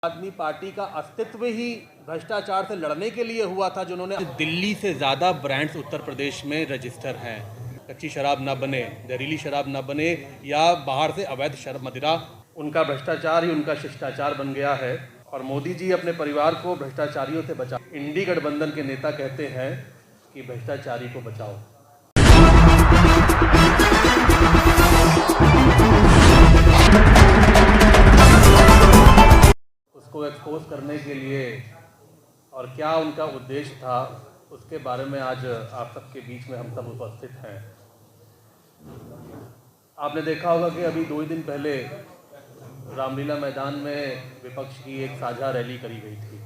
आदमी पार्टी का अस्तित्व ही भ्रष्टाचार से लड़ने के लिए हुआ था, जिन्होंने दिल्ली से ज़्यादा ब्रांड्स उत्तर प्रदेश में रजिस्टर हैं। कच्ची शराब ना बने, जहरीली शराब ना बने या बाहर से अवैध शराब मदिरा, उनका भ्रष्टाचार ही उनका शिष्टाचार बन गया है। और मोदी जी अपने परिवार को भ्रष्टाचारियों से बचा। इंडी गठबंधन के नेता कहते हैं कि भ्रष्टाचारी को बचाओ। उसको एक्सपोज करने के लिए और क्या उनका उद्देश्य था, उसके बारे में आज आप सबके बीच में हम सब उपस्थित हैं। आपने देखा होगा कि अभी 2 ही दिन पहले रामलीला मैदान में विपक्ष की एक साझा रैली करी गई थी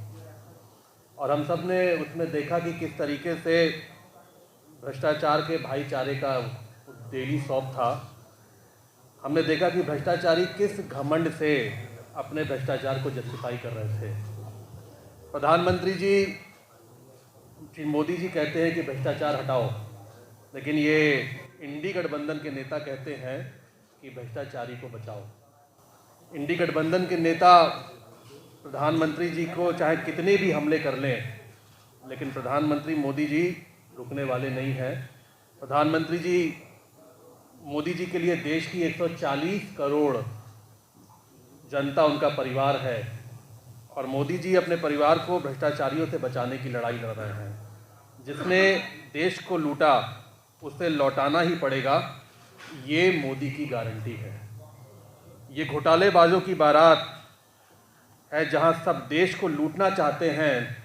और हम सब ने उसमें देखा कि किस तरीके से भ्रष्टाचार के भाईचारे का डेली सौंप था। हमने देखा कि भ्रष्टाचारी किस घमंड से अपने भ्रष्टाचार को जस्टिफाई कर रहे थे। प्रधानमंत्री जी श्री मोदी जी कहते हैं कि भ्रष्टाचार हटाओ, लेकिन ये इंडी गठबंधन के नेता कहते हैं कि भ्रष्टाचारी को बचाओ। इंडी गठबंधन के नेता प्रधानमंत्री जी को चाहे कितने भी हमले कर लें, लेकिन प्रधानमंत्री मोदी जी रुकने वाले नहीं हैं। प्रधानमंत्री जी मोदी जी के लिए देश की 140 करोड़ जनता उनका परिवार है और मोदी जी अपने परिवार को भ्रष्टाचारियों से बचाने की लड़ाई लड़ रहे हैं। जिसने देश को लूटा उसे लौटाना ही पड़ेगा, ये मोदी की गारंटी है। ये घोटालेबाजों की बारात है जहां सब देश को लूटना चाहते हैं,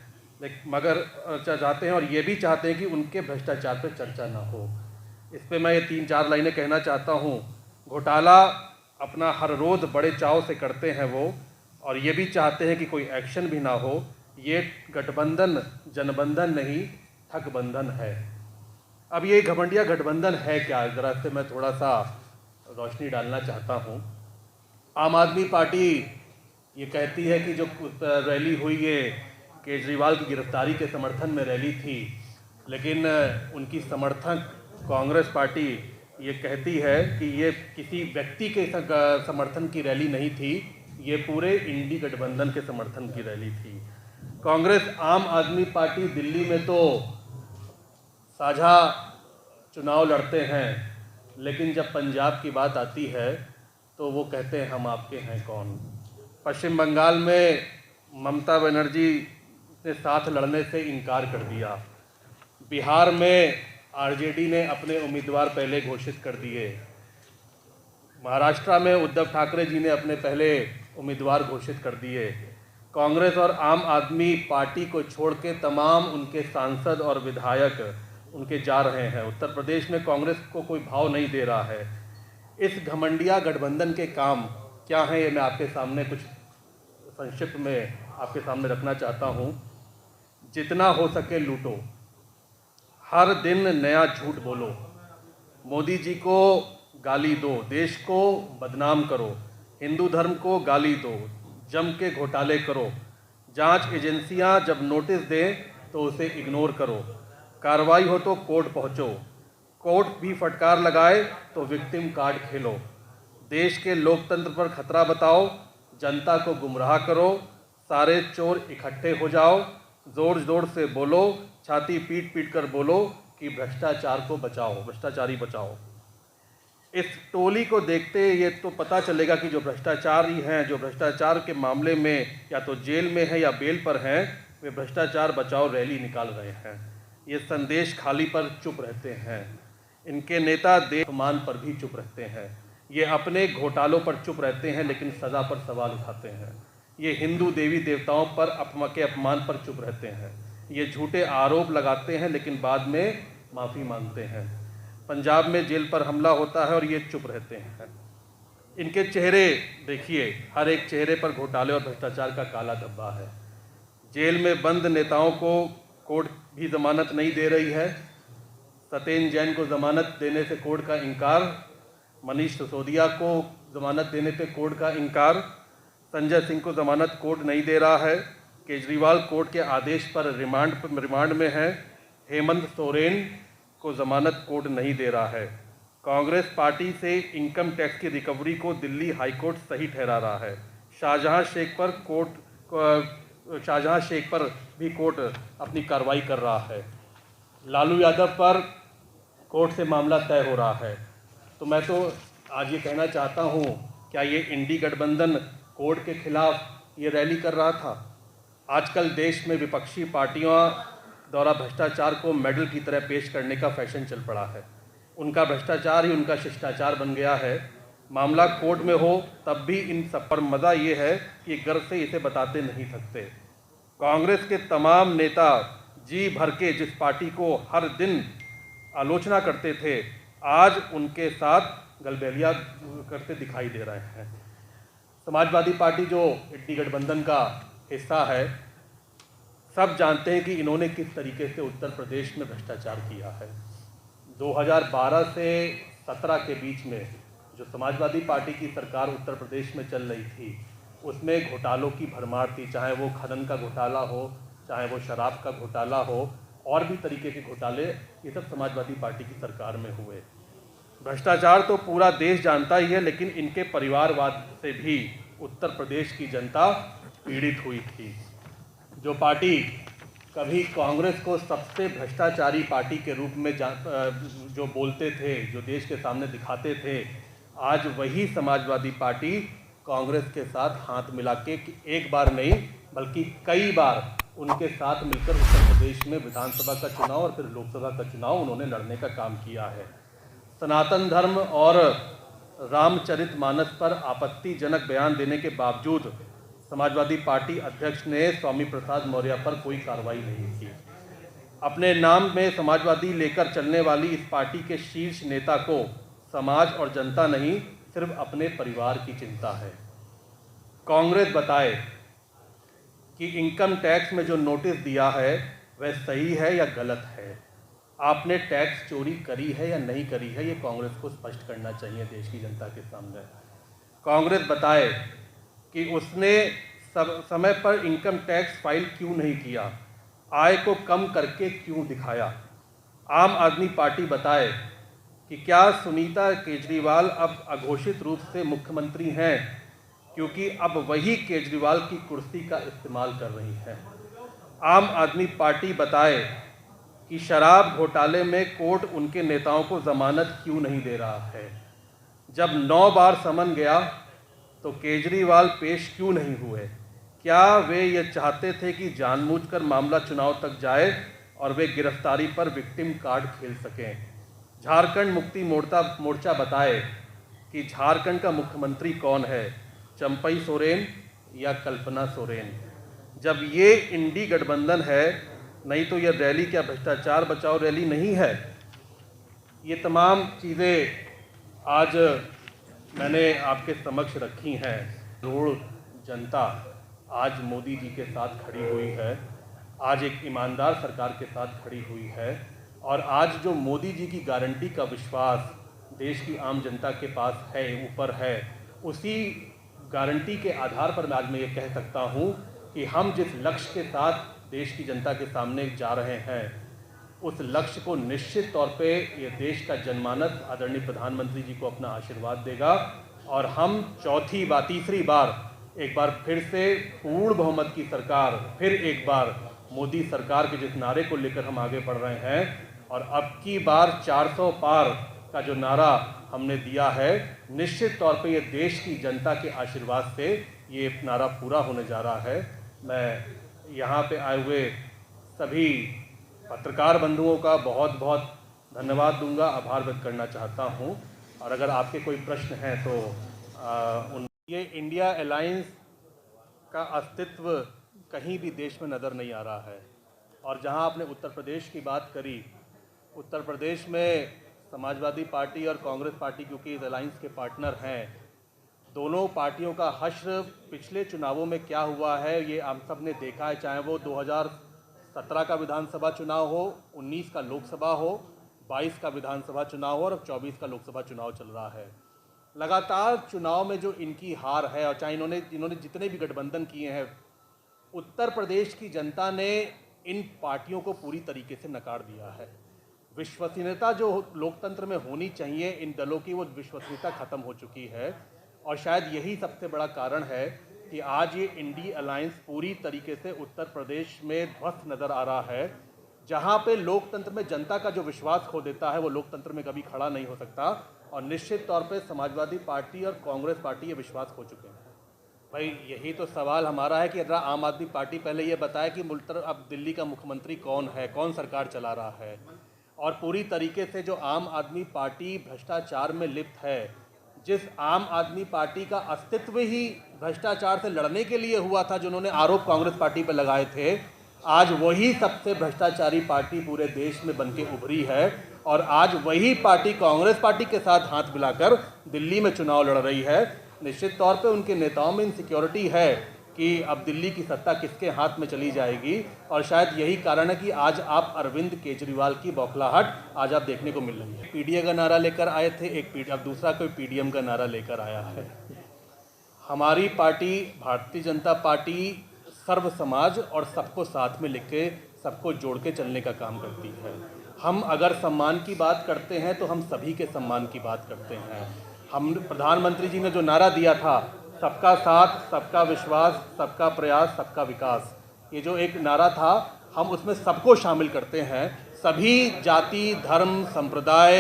मगर चाहते हैं और ये भी चाहते हैं कि उनके भ्रष्टाचार पर चर्चा ना हो। इस पर मैं ये 3-4 लाइनें कहना चाहता हूँ। घोटाला अपना हर रोज़ बड़े चाव से करते हैं वो, और ये भी चाहते हैं कि कोई एक्शन भी ना हो। ये गठबंधन जनबंधन नहीं, ठगबंधन है। अब ये घमंडिया गठबंधन है क्या, ज़रा इससे मैं थोड़ा सा रोशनी डालना चाहता हूँ। आम आदमी पार्टी ये कहती है कि जो रैली हुई ये केजरीवाल की गिरफ्तारी के समर्थन में रैली थी, लेकिन उनकी समर्थक कांग्रेस पार्टी ये कहती है कि ये किसी व्यक्ति के समर्थन की रैली नहीं थी, ये पूरे इंडी गठबंधन के समर्थन की रैली थी। कांग्रेस आम आदमी पार्टी दिल्ली में तो साझा चुनाव लड़ते हैं, लेकिन जब पंजाब की बात आती है तो वो कहते हैं हम आपके हैं कौन। पश्चिम बंगाल में ममता बनर्जी ने साथ लड़ने से इनकार कर दिया। बिहार में आरजेडी ने अपने उम्मीदवार पहले घोषित कर दिए। महाराष्ट्र में उद्धव ठाकरे जी ने अपने पहले उम्मीदवार घोषित कर दिए। कांग्रेस और आम आदमी पार्टी को छोड़ के तमाम उनके सांसद और विधायक उनके जा रहे हैं। उत्तर प्रदेश में कांग्रेस को कोई भाव नहीं दे रहा है। इस घमंडिया गठबंधन के काम क्या हैं, ये मैं आपके सामने कुछ संक्षिप्त में आपके सामने रखना चाहता हूँ। जितना हो सके लूटो, हर दिन नया झूठ बोलो, मोदी जी को गाली दो, देश को बदनाम करो, हिंदू धर्म को गाली दो, जम के घोटाले करो, जांच एजेंसियां जब नोटिस दें तो उसे इग्नोर करो, कार्रवाई हो तो कोर्ट पहुंचो, कोर्ट भी फटकार लगाए तो विक्टिम कार्ड खेलो, देश के लोकतंत्र पर खतरा बताओ, जनता को गुमराह करो, सारे चोर इकट्ठे हो जाओ, जोर जोर से बोलो, छाती पीट पीट कर बोलो कि भ्रष्टाचार को बचाओ, भ्रष्टाचारी बचाओ। इस टोली को देखते ये तो पता चलेगा कि जो भ्रष्टाचारी हैं, जो भ्रष्टाचार के मामले में या तो जेल में हैं या बेल पर हैं, वे भ्रष्टाचार बचाओ रैली निकाल रहे हैं। ये संदेश खाली पर चुप रहते हैं। इनके नेता देश अपमान पर भी चुप रहते हैं। ये अपने घोटालों पर चुप रहते हैं लेकिन सज़ा पर सवाल उठाते हैं। ये हिंदू देवी देवताओं पर के अपमान पर चुप रहते हैं। ये झूठे आरोप लगाते हैं लेकिन बाद में माफ़ी मांगते हैं। पंजाब में जेल पर हमला होता है और ये चुप रहते हैं। इनके चेहरे देखिए, हर एक चेहरे पर घोटाले और भ्रष्टाचार का काला धब्बा है। जेल में बंद नेताओं को कोर्ट भी जमानत नहीं दे रही है। सत्येंद्र जैन को जमानत देने से कोर्ट का इनकार, मनीष सिसोदिया को जमानत देने पे कोर्ट का इनकार, संजय सिंह को जमानत कोर्ट नहीं दे रहा है। केजरीवाल कोर्ट के आदेश पर रिमांड में है। हेमंत सोरेन को जमानत कोर्ट नहीं दे रहा है। कांग्रेस पार्टी से इनकम टैक्स की रिकवरी को दिल्ली हाईकोर्ट सही ठहरा रहा है। शाहजहां शेख पर कोर्ट शाहजहां शेख पर भी कोर्ट अपनी कार्रवाई कर रहा है। लालू यादव पर कोर्ट से मामला तय हो रहा है। तो मैं तो आज ये कहना चाहता हूँ, क्या ये इंडी गठबंधन कोर्ट के खिलाफ ये रैली कर रहा था? आजकल देश में विपक्षी पार्टियों द्वारा भ्रष्टाचार को मेडल की तरह पेश करने का फैशन चल पड़ा है। उनका भ्रष्टाचार ही उनका शिष्टाचार बन गया है। मामला कोर्ट में हो तब भी इन सब पर मज़ा ये है कि गर्व से इसे बताते नहीं थकते। कांग्रेस के तमाम नेता जी भर के जिस पार्टी को हर दिन आलोचना करते थे, आज उनके साथ गलबेलिया करते दिखाई दे रहे हैं। समाजवादी पार्टी जो इंडी गठबंधन का हिस्सा है, सब जानते हैं कि इन्होंने किस तरीके से उत्तर प्रदेश में भ्रष्टाचार किया है। 2012 से 17 के बीच में जो समाजवादी पार्टी की सरकार उत्तर प्रदेश में चल रही थी, उसमें घोटालों की भरमार थी। चाहे वो खनन का घोटाला हो, चाहे वो शराब का घोटाला हो, और भी तरीके के घोटाले, ये सब समाजवादी पार्टी की सरकार में हुए। भ्रष्टाचार तो पूरा देश जानता ही है, लेकिन इनके परिवारवाद से भी उत्तर प्रदेश की जनता पीड़ित हुई थी। जो पार्टी कभी कांग्रेस को सबसे भ्रष्टाचारी पार्टी के रूप में जो बोलते थे, जो देश के सामने दिखाते थे, आज वही समाजवादी पार्टी कांग्रेस के साथ हाथ मिला के एक बार नहीं बल्कि कई बार उनके साथ मिलकर उत्तर प्रदेश में विधानसभा का चुनाव और फिर लोकसभा का चुनाव उन्होंने लड़ने का काम किया है। सनातन धर्म और रामचरितमानस पर आपत्तिजनक बयान देने के बावजूद समाजवादी पार्टी अध्यक्ष ने स्वामी प्रसाद मौर्य पर कोई कार्रवाई नहीं की। अपने नाम में समाजवादी लेकर चलने वाली इस पार्टी के शीर्ष नेता को समाज और जनता नहीं, सिर्फ अपने परिवार की चिंता है। कांग्रेस बताए कि इनकम टैक्स में जो नोटिस दिया है वह सही है या गलत है। आपने टैक्स चोरी करी है या नहीं करी है, ये कांग्रेस को स्पष्ट करना चाहिए देश की जनता के सामने। कांग्रेस बताए कि उसने समय पर इनकम टैक्स फाइल क्यों नहीं किया, आय को कम करके क्यों दिखाया। आम आदमी पार्टी बताए कि क्या सुनीता केजरीवाल अब अघोषित रूप से मुख्यमंत्री हैं, क्योंकि अब वही केजरीवाल की कुर्सी का इस्तेमाल कर रही हैं। आम आदमी पार्टी बताए कि शराब घोटाले में कोर्ट उनके नेताओं को जमानत क्यों नहीं दे रहा है। जब 9 बार समन गया तो केजरीवाल पेश क्यों नहीं हुए। क्या वे ये चाहते थे कि जानबूझकर मामला चुनाव तक जाए और वे गिरफ्तारी पर विक्टिम कार्ड खेल सकें। झारखंड मुक्ति मोर्चा बताए कि झारखंड का मुख्यमंत्री कौन है, चंपई सोरेन या कल्पना सोरेन। जब ये इंडी गठबंधन है, नहीं तो यह रैली क्या भ्रष्टाचार बचाओ रैली नहीं है। ये तमाम चीज़ें आज मैंने आपके समक्ष रखी हैं। करोड़ जनता आज मोदी जी के साथ खड़ी हुई है, आज एक ईमानदार सरकार के साथ खड़ी हुई है, और आज जो मोदी जी की गारंटी का विश्वास देश की आम जनता के पास है, ऊपर है, उसी गारंटी के आधार पर आज मैं ये कह सकता हूँ कि हम जिस लक्ष्य के साथ देश की जनता के सामने जा रहे हैं, उस लक्ष्य को निश्चित तौर पे ये देश का जनमानस आदरणीय प्रधानमंत्री जी को अपना आशीर्वाद देगा, और हम तीसरी बार एक बार फिर से पूर्ण बहुमत की सरकार, फिर एक बार मोदी सरकार के जिस नारे को लेकर हम आगे बढ़ रहे हैं, और अब की बार 400 पार का जो नारा हमने दिया है, निश्चित तौर पे ये देश की जनता के आशीर्वाद से ये नारा पूरा होने जा रहा है। मैं यहाँ पे आए हुए सभी पत्रकार बंधुओं का बहुत बहुत धन्यवाद दूंगा, आभार व्यक्त करना चाहता हूँ, और अगर आपके कोई प्रश्न हैं तो ये इंडिया अलायंस का अस्तित्व कहीं भी देश में नज़र नहीं आ रहा है। और जहाँ आपने उत्तर प्रदेश की बात करी, उत्तर प्रदेश में समाजवादी पार्टी और कांग्रेस पार्टी क्योंकि इस अलायंस के पार्टनर हैं, दोनों पार्टियों का हश्र पिछले चुनावों में क्या हुआ है ये हम सब ने देखा है। चाहे वो 2017 का विधानसभा चुनाव हो, 19 का लोकसभा हो, 22 का विधानसभा चुनाव हो, और अब 24 का लोकसभा चुनाव चल रहा है। लगातार चुनाव में जो इनकी हार है, और चाहे इन्होंने जितने भी गठबंधन किए हैं, उत्तर प्रदेश की जनता ने इन पार्टियों को पूरी तरीके से नकार दिया है। विश्वसनीयता जो लोकतंत्र में होनी चाहिए इन दलों की, वो विश्वसनीयता खत्म हो चुकी है, और शायद यही सबसे बड़ा कारण है कि आज ये इंडी अलायंस पूरी तरीके से उत्तर प्रदेश में ध्वस्त नज़र आ रहा है। जहाँ पे लोकतंत्र में जनता का जो विश्वास खो देता है वो लोकतंत्र में कभी खड़ा नहीं हो सकता, और निश्चित तौर पे समाजवादी पार्टी और कांग्रेस पार्टी ये विश्वास खो चुके हैं। भाई यही तो सवाल हमारा है कि अगर आम आदमी पार्टी पहले ये बताए कि अब दिल्ली का मुख्यमंत्री कौन है, कौन सरकार चला रहा है, और पूरी तरीके से जो आम आदमी पार्टी भ्रष्टाचार में लिप्त है, जिस आम आदमी पार्टी का अस्तित्व ही भ्रष्टाचार से लड़ने के लिए हुआ था, जिन्होंने आरोप कांग्रेस पार्टी पर लगाए थे, आज वही सबसे भ्रष्टाचारी पार्टी पूरे देश में बनके उभरी है, और आज वही पार्टी कांग्रेस पार्टी के साथ हाथ मिलाकर दिल्ली में चुनाव लड़ रही है। निश्चित तौर पे उनके नेताओं में इनसिक्योरिटी है कि अब दिल्ली की सत्ता किसके हाथ में चली जाएगी, और शायद यही कारण है कि आज आप अरविंद केजरीवाल की बौखलाहट आज आप देखने को मिल रही है। पीडीए का नारा लेकर आए थे, अब दूसरा कोई पीडीएम का नारा लेकर आया है। हमारी पार्टी भारतीय जनता पार्टी सर्व समाज और सबको साथ में लेके सबको जोड़ के चलने का काम करती है। हम अगर सम्मान की बात करते हैं तो हम सभी के सम्मान की बात करते हैं। हम प्रधानमंत्री जी ने जो नारा दिया था, सबका साथ, सबका विश्वास, सबका प्रयास, सबका विकास, ये जो एक नारा था, हम उसमें सबको शामिल करते हैं। सभी जाति, धर्म, संप्रदाय,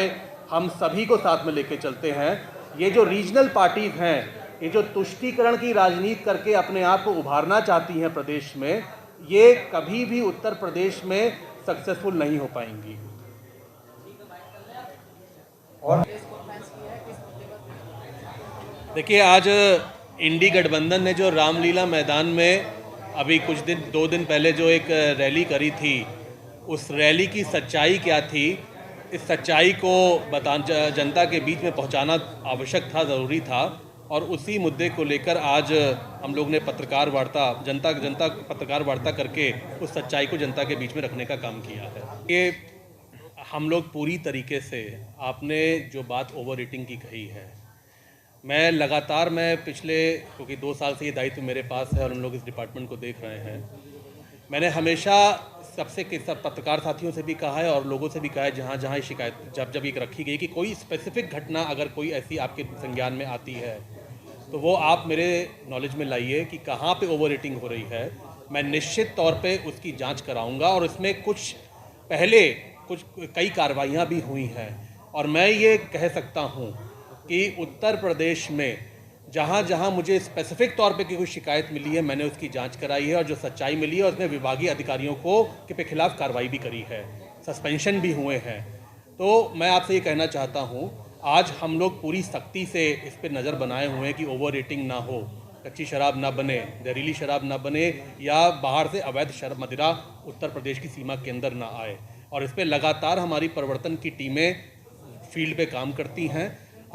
हम सभी को साथ में लेके चलते हैं। ये जो रीजनल पार्टीज हैं, ये जो तुष्टीकरण की राजनीति करके अपने आप को उभारना चाहती हैं प्रदेश में, ये कभी भी उत्तर प्रदेश में सक्सेसफुल नहीं हो पाएंगी। और देखिए, आज इंडी गठबंधन ने जो रामलीला मैदान में अभी कुछ 2 दिन पहले जो एक रैली करी थी, उस रैली की सच्चाई क्या थी, इस सच्चाई को जनता के बीच में पहुंचाना आवश्यक था, ज़रूरी था, और उसी मुद्दे को लेकर आज हम लोग ने पत्रकार वार्ता पत्रकार वार्ता करके उस सच्चाई को जनता के बीच में रखने का काम किया है। ये हम लोग पूरी तरीके से, आपने जो बात ओवर रेटिंग की कही है, मैं पिछले, क्योंकि 2 साल से ये दायित्व मेरे पास है और हम लोग इस डिपार्टमेंट को देख रहे हैं, मैंने हमेशा सब पत्रकार साथियों से भी कहा है और लोगों से भी कहा है, जहाँ जहाँ ये शिकायत जब एक रखी गई कि कोई स्पेसिफिक घटना अगर कोई ऐसी आपके संज्ञान में आती है तो वो आप मेरे नॉलेज में लाइए कि कहाँ पे ओवर रेटिंग हो रही है। मैं निश्चित तौर पे उसकी जांच कराऊंगा, और इसमें कई कार्रवाइयाँ भी हुई हैं, और मैं ये कह सकता हूँ कि उत्तर प्रदेश में जहाँ जहाँ मुझे स्पेसिफिक तौर पे कोई शिकायत मिली है, मैंने उसकी जांच कराई है, और जो सच्चाई मिली है उसमें विभागीय अधिकारियों के खिलाफ कार्रवाई भी करी है, सस्पेंशन भी हुए हैं। तो मैं आपसे ये कहना चाहता हूँ, आज हम लोग पूरी सख्ती से इस पर नज़र बनाए हुए हैं कि ओवर रेटिंग ना हो, कच्ची शराब ना बने, जहरीली शराब ना बने, या बाहर से अवैध शराब मदिरा उत्तर प्रदेश की सीमा के अंदर ना आए, और इस पर लगातार हमारी परिवर्तन की टीमें फील्ड पे काम करती हैं।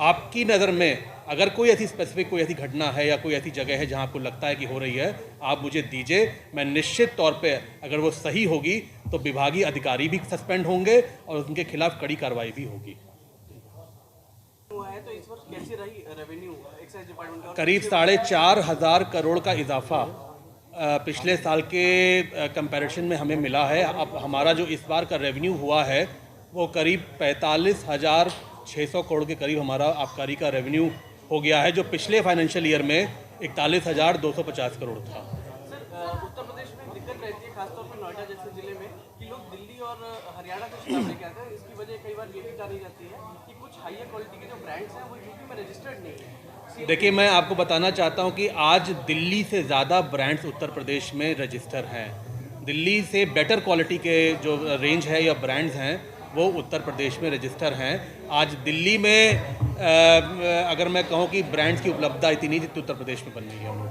आपकी नज़र में अगर कोई ऐसी स्पेसिफिक कोई ऐसी घटना है या कोई ऐसी जगह है जहां आपको लगता है कि हो रही है, आप मुझे दीजिए। मैं निश्चित तौर पे, अगर वो सही होगी तो विभागीय अधिकारी भी सस्पेंड होंगे और उनके खिलाफ कड़ी कार्रवाई भी होगी। तो इस वर्ष कैसी रही रेवेन्यू एक्साइज डिपार्टमेंट का? करीब 4,500 करोड़ का इजाफा पिछले साल के कंपैरिजन में हमें मिला है। अब हमारा जो इस बार का रेवेन्यू हुआ है वो करीब 45,600 करोड़ के करीब हमारा आबकारी का रेवेन्यू हो गया है, जो पिछले फाइनेंशियल ईयर में 41,250 करोड़ था। सर, उत्तर प्रदेश में दिक्कत रहती है, खासतौर पर नोएडा जैसे जिले में, कि लोग दिल्ली और हरियाणा से शराब लेके आते हैं। इसकी वजह कई बार ये भी जानी जाती है कि कुछ हाईयर क्वालिटी के जो ब्रांड्स हैं वो यूपी में रजिस्टर्ड नहीं है। देखिए, मैं आपको बताना चाहता हूं कि आज दिल्ली से ज़्यादा ब्रांड्स उत्तर प्रदेश में रजिस्टर हैं। दिल्ली से बेटर क्वालिटी के जो रेंज है या ब्रांड्स हैं वो उत्तर प्रदेश में रजिस्टर हैं। आज दिल्ली में अगर मैं कहूँ कि ब्रांड्स की उपलब्धता इतनी जितनी उत्तर प्रदेश में बन रही है।